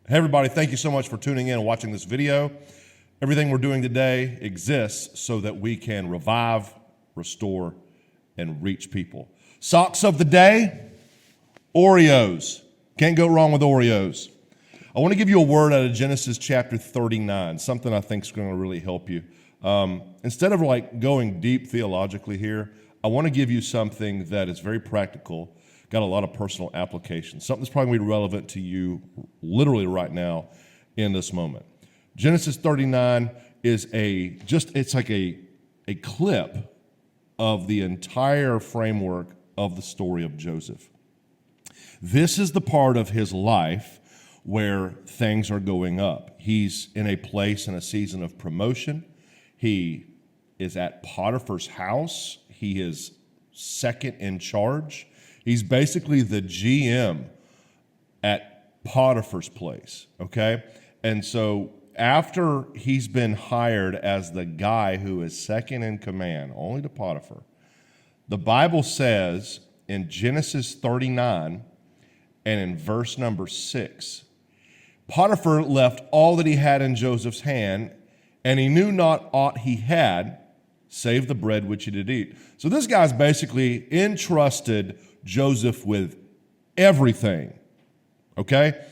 Hey everybody, thank you so much for tuning in and watching this video. Everything we're doing today exists so that we can revive, restore, and reach people. Socks of the day, Oreos. Can't go wrong with Oreos. I want to give you a word out of Genesis chapter 39, something I think is going to really help you. Instead of going deep theologically here, I want to give you something that is very practical, got a lot of personal application, something that's probably going to be relevant to you literally right now in this moment. Genesis 39 is it's like a clip of the entire framework of the story of Joseph. This is the part of his life where things are going up. He's in a place in a season of promotion. He is at Potiphar's house. He is second in charge. He's basically the GM at Potiphar's place, okay? And so after he's been hired as the guy who is second in command, only to Potiphar, the Bible says in Genesis 39 and in verse number 6, Potiphar left all that he had in Joseph's hand, and he knew not aught he had, save the bread which he did eat. So this guy's basically entrusted Joseph with everything, okay?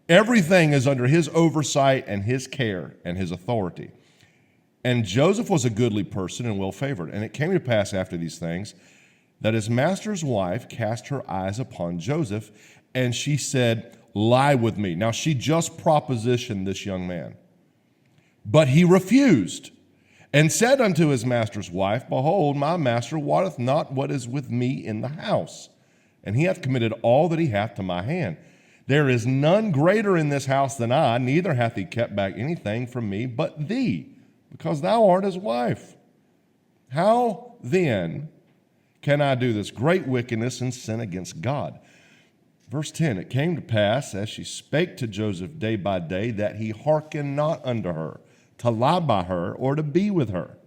Everything is under his oversight and his care and his authority. And Joseph was a goodly person and well-favored. And it came to pass after these things that his master's wife cast her eyes upon Joseph, and she said, "Lie with me." Now, she just propositioned this young man. But he refused and said unto his master's wife, "Behold, my master wotteth not what is with me in the house, and he hath committed all that he hath to my hand. There is none greater in this house than I, neither hath he kept back anything from me but thee, because thou art his wife. How then can I do this great wickedness and sin against God?" Verse 10, it came to pass, as she spake to Joseph day by day, that he hearkened not unto her, to lie by her, or to be with her.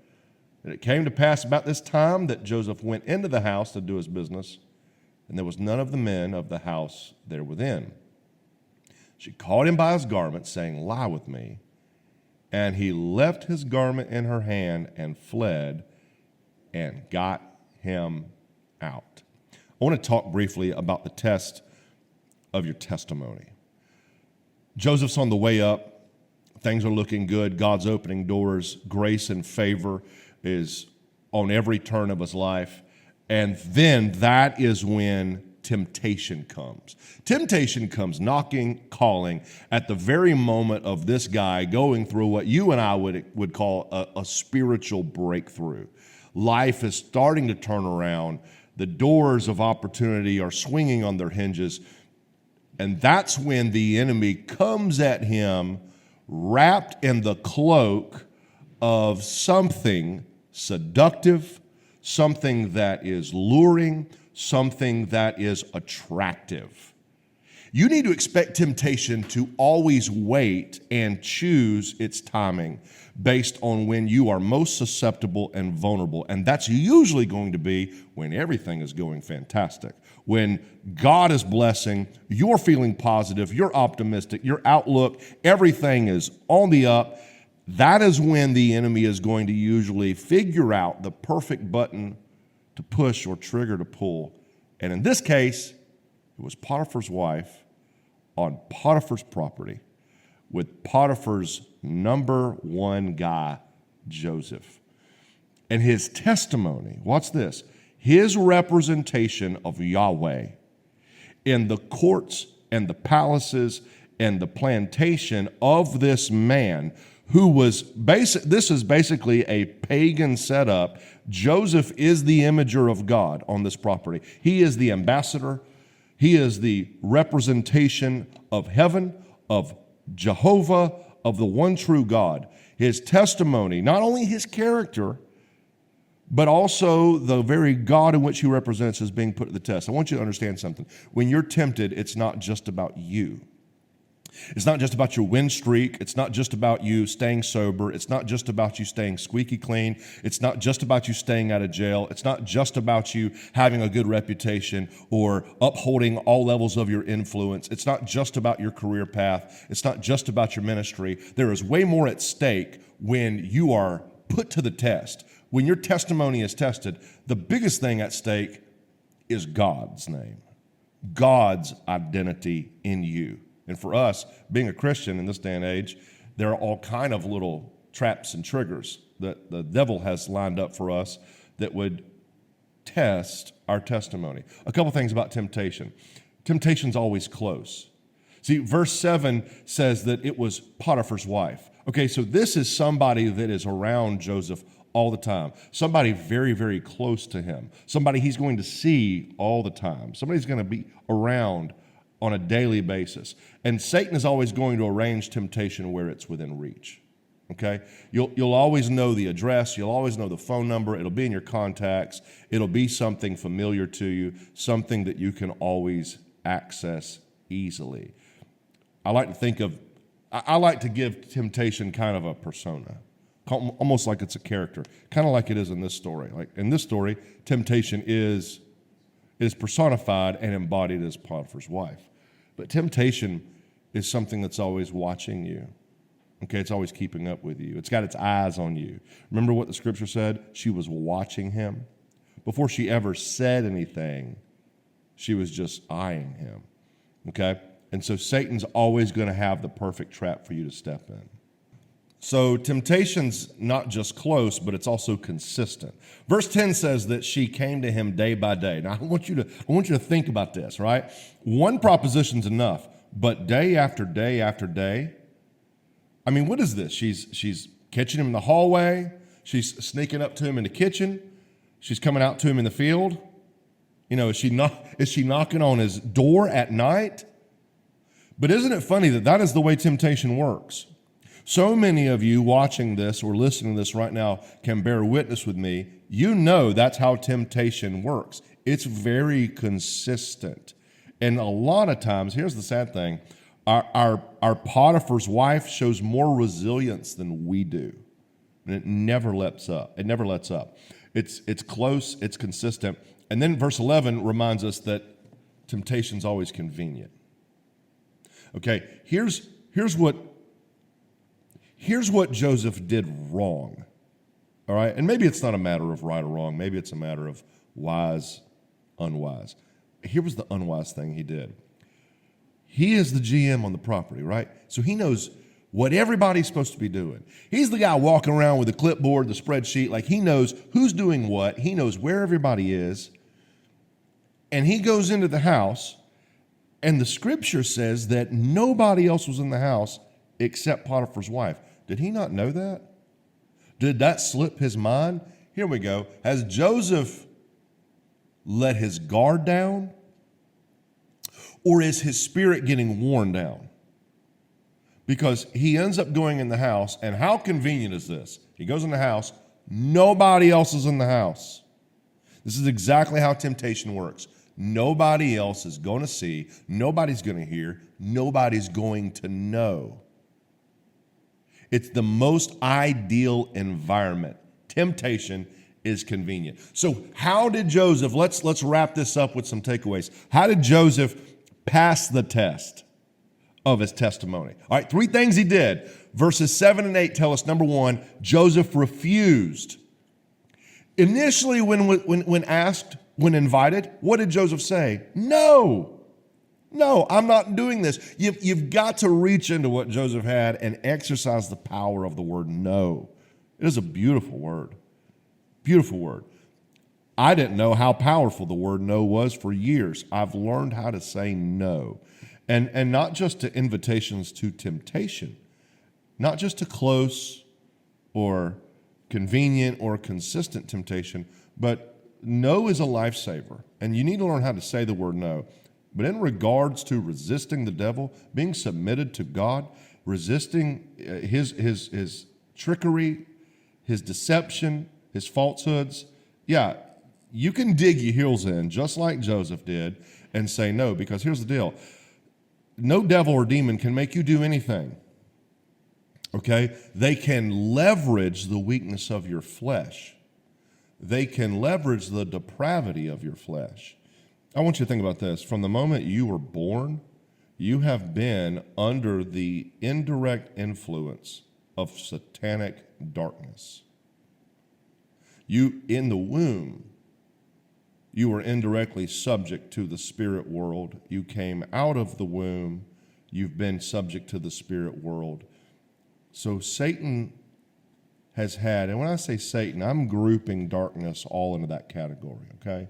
And it came to pass about this time that Joseph went into the house to do his business, and there was none of the men of the house there within. She caught him by his garment, saying, "Lie with me." And he left his garment in her hand and fled and got him out. I want to talk briefly about the test of your testimony. Joseph's on the way up. Things are looking good. God's opening doors. Grace and favor is on every turn of his life. And then that is when temptation comes. Temptation comes knocking, calling at the very moment of this guy going through what you and I would call a spiritual breakthrough. Life is starting to turn around. The doors of opportunity are swinging on their hinges. And that's when the enemy comes at him wrapped in the cloak of something seductive, something that is luring, something that is attractive. You need to expect temptation to always wait and choose its timing based on when you are most susceptible and vulnerable. And that's usually going to be when everything is going fantastic. When God is blessing, you're feeling positive, you're optimistic, your outlook, everything is on the up. That is when the enemy is going to usually figure out the perfect button to push or trigger to pull. And in this case, it was Potiphar's wife on Potiphar's property with Potiphar's number one guy, Joseph. And his testimony, what's this? His representation of Yahweh in the courts and the palaces and the plantation of this man who was this is basically a pagan setup. Joseph is the imager of God on this property. He is the ambassador. He is the representation of heaven, of Jehovah, of the one true God. His testimony, not only his character, but also the very God in which he represents is being put to the test. I want you to understand something. When you're tempted, it's not just about you. It's not just about your win streak. It's not just about you staying sober. It's not just about you staying squeaky clean. It's not just about you staying out of jail. It's not just about you having a good reputation or upholding all levels of your influence. It's not just about your career path. It's not just about your ministry. There is way more at stake when you are put to the test. When your testimony is tested, the biggest thing at stake is God's name, God's identity in you. And for us, being a Christian in this day and age, there are all kind of little traps and triggers that the devil has lined up for us that would test our testimony. A couple things about temptation. Temptation's always close. See, verse 7 says that it was Potiphar's wife. Okay, so this is somebody that is around Joseph all the time. Somebody very, very close to him. Somebody he's going to see all the time. Somebody's going to be around on a daily basis. And Satan is always going to arrange temptation where it's within reach. Okay? You'll always know the address. You'll always know the phone number. It'll be in your contacts. It'll be something familiar to you, something that you can always access easily. I like to give temptation kind of a persona, almost like it's a character, kind of like it is in this story. Like in this story, temptation is personified and embodied as Potiphar's wife. But temptation is something that's always watching you. Okay, it's always keeping up with you. It's got its eyes on you. Remember what the scripture said? She was watching him. Before she ever said anything, she was just eyeing him. Okay? And so Satan's always going to have the perfect trap for you to step in. So temptation's not just close, but it's also consistent. Verse 10 says that she came to him day by day. Now, I want you to think about this, right? One proposition's enough, but day after day after day. I mean, what is this? She's catching him in the hallway. She's sneaking up to him in the kitchen. She's coming out to him in the field. You know, is she knocking on his door at night? But isn't it funny that is the way temptation works? So many of you watching this or listening to this right now can bear witness with me. You know that's how temptation works. It's very consistent. And a lot of times, here's the sad thing, our Potiphar's wife shows more resilience than we do. And it never lets up. It never lets up. It's close, it's consistent. And then verse 11 reminds us that temptation's always convenient. Okay, here's what Joseph did wrong, all right? And maybe it's not a matter of right or wrong. Maybe it's a matter of wise, unwise. Here was the unwise thing he did. He is the GM on the property, right? So he knows what everybody's supposed to be doing. He's the guy walking around with the clipboard, the spreadsheet, like he knows who's doing what. He knows where everybody is. And he goes into the house, and the scripture says that nobody else was in the house except Potiphar's wife. Did he not know that? Did that slip his mind? Here we go. Has Joseph let his guard down? Or is his spirit getting worn down? Because he ends up going in the house, and how convenient is this? He goes in the house, nobody else is in the house. This is exactly how temptation works. Nobody else is going to see, nobody's going to hear, nobody's going to know. It's the most ideal environment. Temptation is convenient. So how did Joseph, let's wrap this up with some takeaways. How did Joseph pass the test of his testimony? All right, 3 things he did. Verses 7 and 8 tell us, number 1, Joseph refused. Initially, when asked, when invited, what did Joseph say? No, I'm not doing this. You've got to reach into what Joseph had and exercise the power of the word no. It is a beautiful word. Beautiful word. I didn't know how powerful the word no was for years. I've learned how to say no. And not just to invitations to temptation, not just to close or convenient or consistent temptation, but no is a lifesaver. And you need to learn how to say the word no. But in regards to resisting the devil, being submitted to God, resisting his trickery, his deception, his falsehoods, yeah, you can dig your heels in just like Joseph did and say no, because here's the deal. no devil or demon can make you do anything. Okay? They can leverage the weakness of your flesh. They can leverage the depravity of your flesh. I want you to think about this. From the moment you were born, you have been under the indirect influence of satanic darkness. You, in the womb, you were indirectly subject to the spirit world. You came out of the womb, you've been subject to the spirit world. So Satan has had, and when I say Satan, I'm grouping darkness all into that category, okay?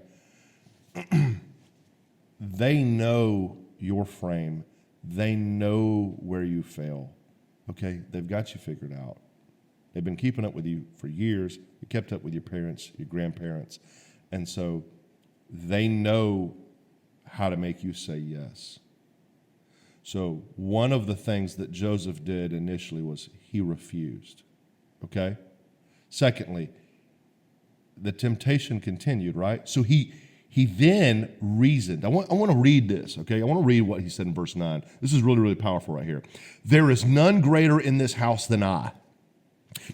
They know your frame. They know where you fail, okay? They've got you figured out. They've been keeping up with you for years. You kept up with your parents, your grandparents. And so they know how to make you say yes. So one of the things that Joseph did initially was he refused, okay? Secondly, the temptation continued, right? So he then reasoned. I want to read this, okay? I want to read what he said in verse 9. This is really, really powerful right here. There is none greater in this house than I.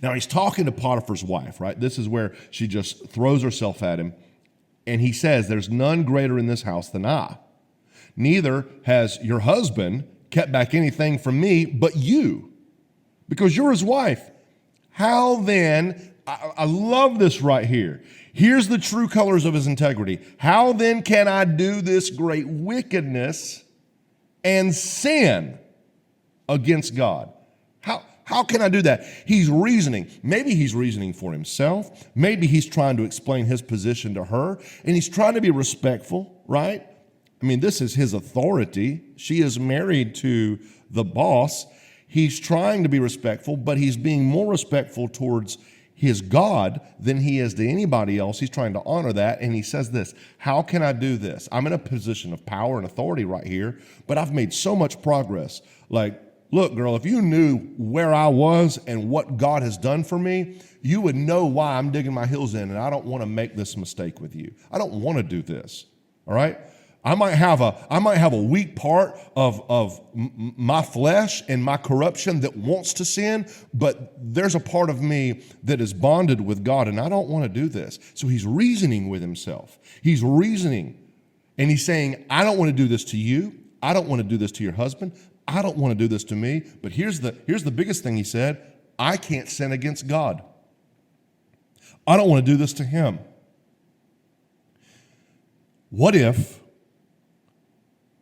Now, he's talking to Potiphar's wife, right? This is where she just throws herself at him. And he says, there's none greater in this house than I. Neither has your husband kept back anything from me but you, because you're his wife. How then, I love this right here. Here's the true colors of his integrity. How then can I do this great wickedness and sin against God? How can I do that? He's reasoning. Maybe he's reasoning for himself. Maybe he's trying to explain his position to her, and he's trying to be respectful, right? I mean, this is his authority. She is married to the boss. He's trying to be respectful, but he's being more respectful towards his God than he is to anybody else. He's trying to honor that, and he says this, how can I do this? I'm in a position of power and authority right here, but I've made so much progress. Like, look, girl, if you knew where I was and what God has done for me, you would know why I'm digging my heels in, and I don't want to make this mistake with you. I don't want to do this, all right? I might have a weak part of my flesh and my corruption that wants to sin, but there's a part of me that is bonded with God, and I don't want to do this. So he's reasoning with himself. He's reasoning, and he's saying, I don't want to do this to you. I don't want to do this to your husband. I don't want to do this to me. But here's the biggest thing he said, I can't sin against God. I don't want to do this to him. What if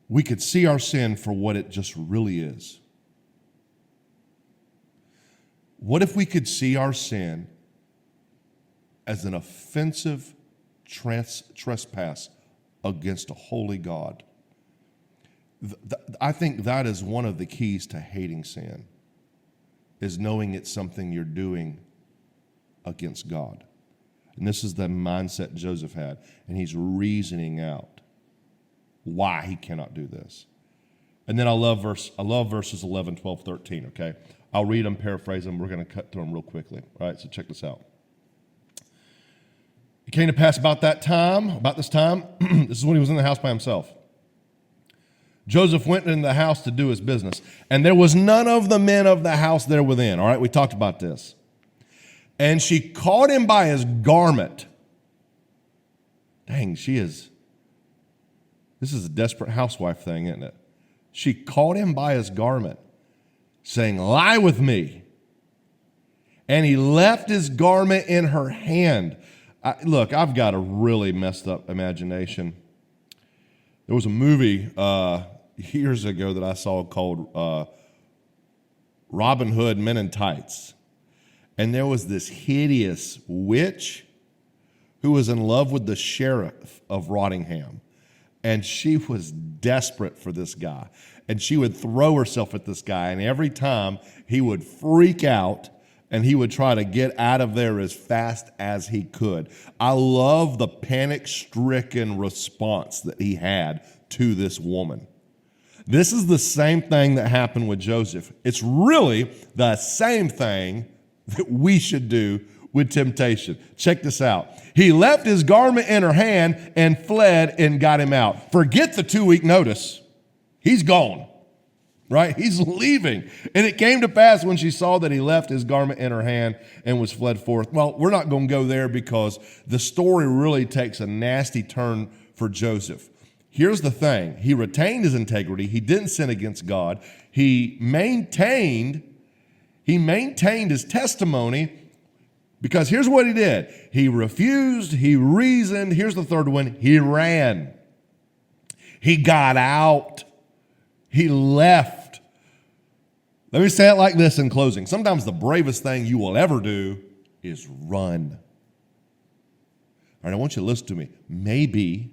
we could see our sin for what it just really is? What if we could see our sin as an offensive trespass against a holy God? I think that is one of the keys to hating sin, is knowing it's something you're doing against God. And this is the mindset Joseph had, and he's reasoning out why he cannot do this. And then I love verses 11, 12, 13, okay? I'll read them, paraphrase them. We're going to cut through them real quickly. All right, so check this out. It came to pass about this time, this is when he was in the house by himself. Joseph went into the house to do his business, and there was none of the men of the house there within. All right, we talked about this. And she caught him by his garment. Dang, this is a desperate housewife thing, isn't it? She caught him by his garment, saying, lie with me. And he left his garment in her hand. Look, I've got a really messed up imagination. There was a movie years ago that I saw called Robin Hood Men in Tights. And there was this hideous witch who was in love with the sheriff of Rottingham. And she was desperate for this guy. And she would throw herself at this guy. And every time he would freak out and he would try to get out of there as fast as he could. I love the panic-stricken response that he had to this woman. This is the same thing that happened with Joseph. It's really the same thing that we should do with temptation. Check this out. He left his garment in her hand and fled and got him out. Forget the 2-week notice. He's gone. right? He's leaving. And it came to pass when she saw that he left his garment in her hand and was fled forth. Well, we're not going to go there because the story really takes a nasty turn for Joseph. Here's the thing. He retained his integrity. He didn't sin against God. He maintained his testimony, because here's what he did. He refused, he reasoned. Here's the third one. He ran. He got out. He left. Let me say it like this in closing. Sometimes the bravest thing you will ever do is run. All right, I want you to listen to me. Maybe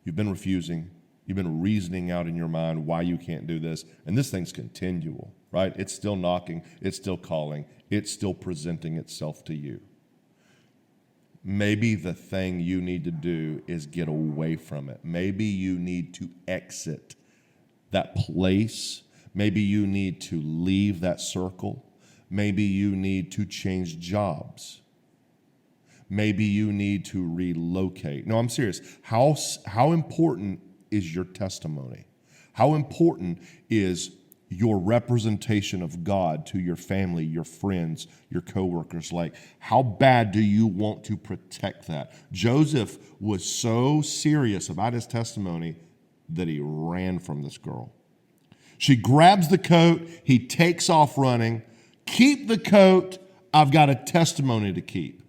you've been refusing. You've been reasoning out in your mind why you can't do this. And this thing's continual, right? It's still knocking. It's still calling. It's still presenting itself to you. Maybe the thing you need to do is get away from it. Maybe you need to exit that place. Maybe you need to leave that circle. Maybe you need to change jobs. Maybe you need to relocate. No, I'm serious. How important is your testimony? How important is your representation of God to your family, your friends, your coworkers? Like, how bad do you want to protect that? Joseph was so serious about his testimony that he ran from this girl. She grabs the coat. He takes off running. Keep the coat. I've got a testimony to keep.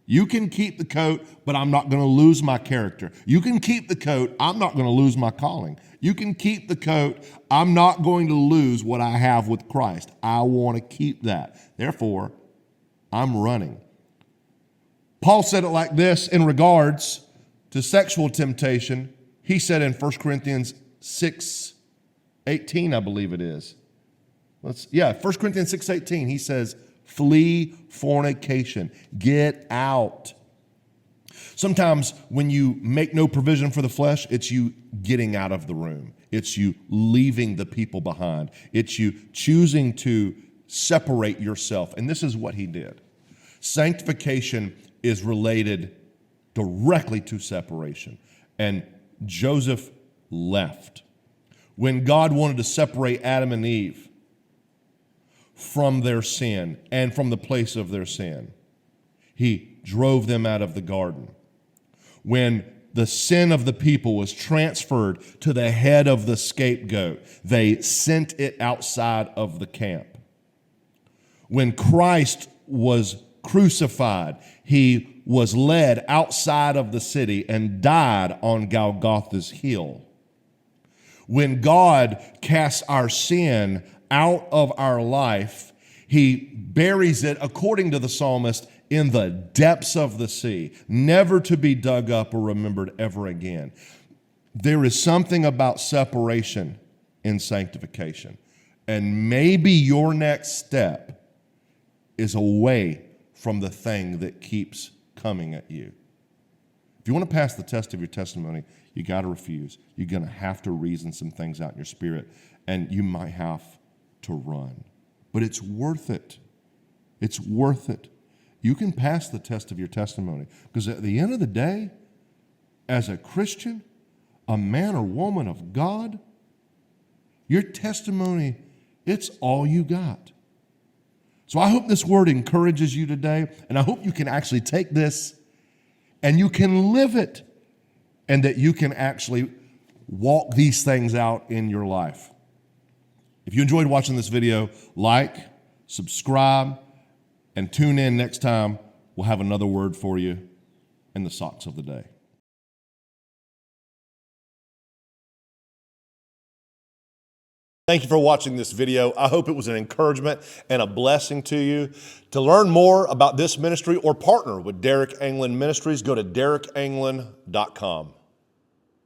You can keep the coat, but I'm not going to lose my character. You can keep the coat. I'm not going to lose my calling. You can keep the coat. I'm not going to lose what I have with Christ. I want to keep that. Therefore, I'm running. Paul said it like this in regards to sexual temptation. He said in 1 Corinthians 6:18, I believe it is. 1 Corinthians 6:18, he says, flee fornication. Get out. Sometimes when you make no provision for the flesh, it's you getting out of the room. It's you leaving the people behind. It's you choosing to separate yourself. And this is what he did. Sanctification is related directly to separation. And Joseph left. When God wanted to separate Adam and Eve from their sin and from the place of their sin, he drove them out of the garden. When the sin of the people was transferred to the head of the scapegoat, they sent it outside of the camp. When Christ was crucified, he was led outside of the city and died on Golgotha's hill. When God casts our sin out of our life, he buries it, according to the psalmist, in the depths of the sea, never to be dug up or remembered ever again. There is something about separation in sanctification. And maybe your next step is away from the thing that keeps coming at you. If you want to pass the test of your testimony, you got to refuse. You're going to have to reason some things out in your spirit, and you might have to run. But it's worth it. It's worth it. You can pass the test of your testimony, because at the end of the day, as a Christian, a man or woman of God, your testimony, it's all you got. So I hope this word encourages you today, and I hope you can actually take this and you can live it, and that you can actually walk these things out in your life. If you enjoyed watching this video, like, subscribe, and tune in next time. We'll have another word for you in the socks of the day. Thank you for watching this video. I hope it was an encouragement and a blessing to you. To learn more about this ministry or partner with Derek Anglin Ministries, go to derekanglin.com.